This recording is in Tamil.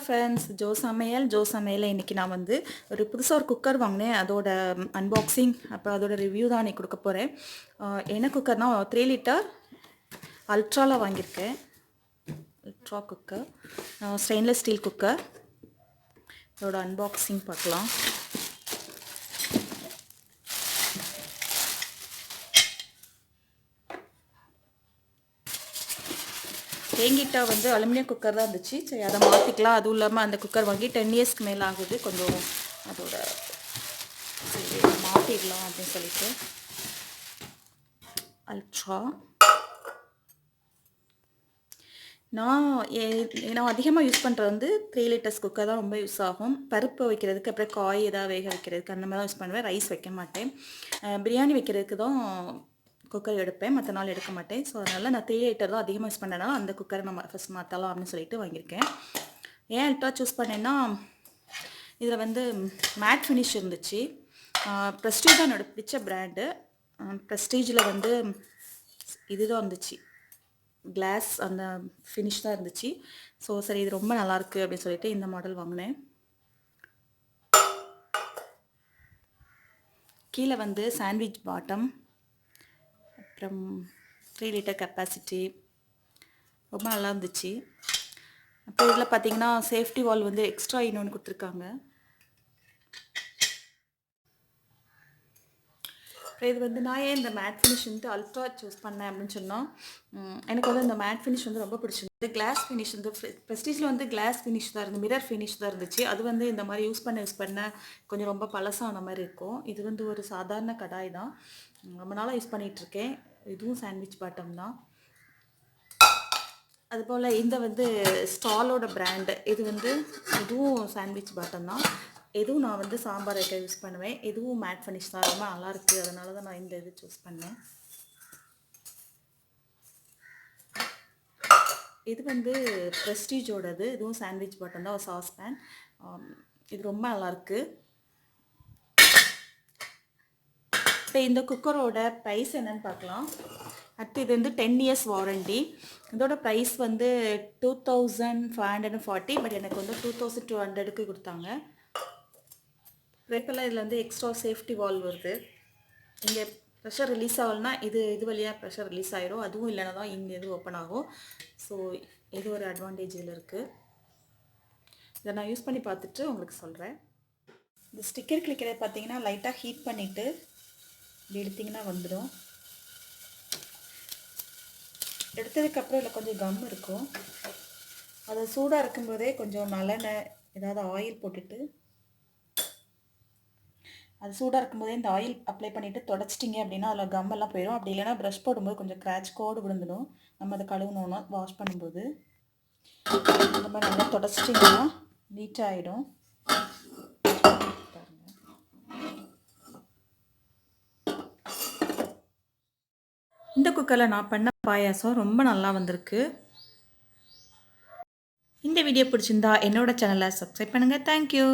ஃப்ரெண்ட்ஸ், ஜோ சமையல் இன்றைக்கி நான் வந்து புதுசாக ஒரு குக்கர் வாங்கினேன். அதோட அன்பாக்சிங் அப்புறம் அதோட ரிவ்யூ தான் இன்றைக்கி கொடுக்க போகிறேன். என்ன குக்கர்னால் 3 லிட்டர் அல்ட்ராவில் வாங்கியிருக்கேன். Ultra cooker, stainless steel cooker. அதோட அன்பாக்சிங் பார்க்கலாம். என்கிட்ட வந்து அலுமினியம் குக்கர் தான் இருந்துச்சு. சரி, அதை மாற்றிக்கலாம். அதுவும் இல்லாமல் அந்த குக்கர் வாங்கி 10 இயர்ஸ்க்கு மேலே ஆகுது. கொஞ்சம் அதோட சரி மாற்றிடலாம் அப்படின்னு சொல்லிட்டு அல்ட்ரா. நான் அதிகமாக யூஸ் பண்ணுறது வந்து 3 லிட்டர்ஸ் குக்கர் தான் ரொம்ப யூஸ் ஆகும். பருப்பு வைக்கிறதுக்கு, அப்புறம் காய் ஏதாவது வேக வைக்கிறதுக்கு அந்த மாதிரி தான் யூஸ் பண்ணுவேன். ரைஸ் வைக்க மாட்டேன். பிரியாணி வைக்கிறதுக்கு தான் குக்கர் எடுப்பேன், மற்ற நாள் எடுக்க மாட்டேன். ஸோ அதனால் நான் 3 லிட்டர் தான் அதிகமாக யூஸ் பண்ணனால அந்த குக்கரை நம்ம ஃபஸ்ட் மாற்றலாம் அப்படின்னு சொல்லிட்டு வாங்கியிருக்கேன். ஏன் அல்ட்ரா சூஸ் பண்ணேன்னா, இதில் வந்து மேட் ஃபினிஷ் இருந்துச்சு. ப்ரெஸ்டீஜ் தான் என்னோடய பிடிச்ச பிராண்டு. ப்ரெஸ்டீஜில் வந்து இதுதான் இருந்துச்சு, கிளாஸ் அந்த ஃபினிஷ் தான் இருந்துச்சு. ஸோ சரி, இது ரொம்ப நல்லாயிருக்கு அப்படின்னு சொல்லிட்டு இந்த மாடல் வாங்கினேன். கீழே வந்து சாண்ட்விச் பாட்டம், அப்புறம் 3 லிட்டர் கெப்பாசிட்டி, ரொம்ப நல்லா இருந்துச்சு. அப்புறம் இதில் பார்த்தீங்கன்னா சேஃப்டி வால் வந்து எக்ஸ்ட்ரா இன்னொன்று கொடுத்துருக்காங்க. அப்புறம் இது வந்து நான் ஏன் இந்த மேட் ஃபினிஷ் வந்து அல்ட்ரா சூஸ் பண்ணேன் அப்படின்னு சொன்னால், எனக்கு வந்து இந்த மேட் ஃபினிஷ் வந்து ரொம்ப பிடிச்சிருந்தது. கிளாஸ் ஃபினிஷ் வந்து ப்ரெஸ்டீஜில் வந்து கிளாஸ் ஃபினிஷ் தான் இருந்து, மிரர் ஃபினிஷ் தான் இருந்துச்சு. அது வந்து இந்த மாதிரி யூஸ் பண்ண கொஞ்சம் ரொம்ப பழசான மாதிரி இருக்கும். இது வந்து ஒரு சாதாரண கடாய் தான், ரொம்ப நாளாக யூஸ் பண்ணிகிட்ருக்கேன். இதுவும் சாண்ட்விச் பாட்டம் தான். அதுபோல் இந்த வந்து ஸ்டாலோட பிராண்டு, இது வந்து இதுவும் சாண்ட்விச் பாட்டம் தான். இதுவும் நான் வந்து சாம்பார் வைக்க யூஸ் பண்ணுவேன். இதுவும் மேட் ஃபினிஷ் தான், ரொம்ப நல்லாயிருக்கு. அதனால தான் நான் இந்த இது சூஸ் பண்ணேன். இது வந்து ப்ரெஸ்டீஜோடது. இதுவும் சாண்ட்விச் பாட்டம் தான், ஒரு சாஸ்பேன். இது ரொம்ப நல்லாயிருக்கு. இப்போ இந்த குக்கரோட ப்ரைஸ் என்னன்னு பார்க்கலாம். அடுத்து இது வந்து 10 இயர்ஸ் வாரண்டி. இதோட ப்ரைஸ் வந்து 2540, பட் எனக்கு வந்து 2200க்கு கொடுத்தாங்க. ரேப்பெல்லாம் இதில் வந்து எக்ஸ்ட்ரா சேஃப்டி வால் வருது. இங்கே ப்ரெஷர் ரிலீஸ் ஆகலைன்னா இது வழியாக ப்ரெஷர் ரிலீஸ் ஆகிடும். அதுவும் இல்லைனா தான் இங்கே இது ஓப்பன் ஆகும். ஸோ இது ஒரு அட்வான்டேஜ் இதில் இருக்குது. இதை நான் யூஸ் பண்ணி பார்த்துட்டு உங்களுக்கு சொல்கிறேன். இந்த ஸ்டிக்கர் கிளிக்கிறத பார்த்தீங்கன்னா லைட்டாக ஹீட் பண்ணிவிட்டு இப்படி எடுத்திங்கன்னா வந்துடும். எடுத்ததுக்கப்புறம் இதில் கொஞ்சம் கம் இருக்கும். அது சூடாக இருக்கும்போதே கொஞ்சம் நல்லெண்ணெய் ஏதாவது ஆயில் போட்டுட்டு, அது சூடாக இருக்கும்போதே இந்த ஆயில் அப்ளை பண்ணிவிட்டு தொடச்சிட்டிங்க அப்படின்னா அதில் கம்மெல்லாம் போயிடும். அப்படி இல்லைனா ப்ரஷ் போடும்போது கொஞ்சம் கிராச் கோடு விழுந்துடும். நம்ம அதை கழுவணுன்னா வாஷ் பண்ணும்போது இந்த மாதிரி நல்லா தொடச்சிட்டிங்கன்னா நீட்டாக ஆகிடும். இந்த குக்கரில் நான் பண்ண பாயாசம் ரொம்ப நல்லா வந்திருக்கு. இந்த வீடியோ பிடிச்சிருந்தா என்னோட சேனலை சப்ஸ்கிரைப் பண்ணுங்கள். தேங்க்யூ.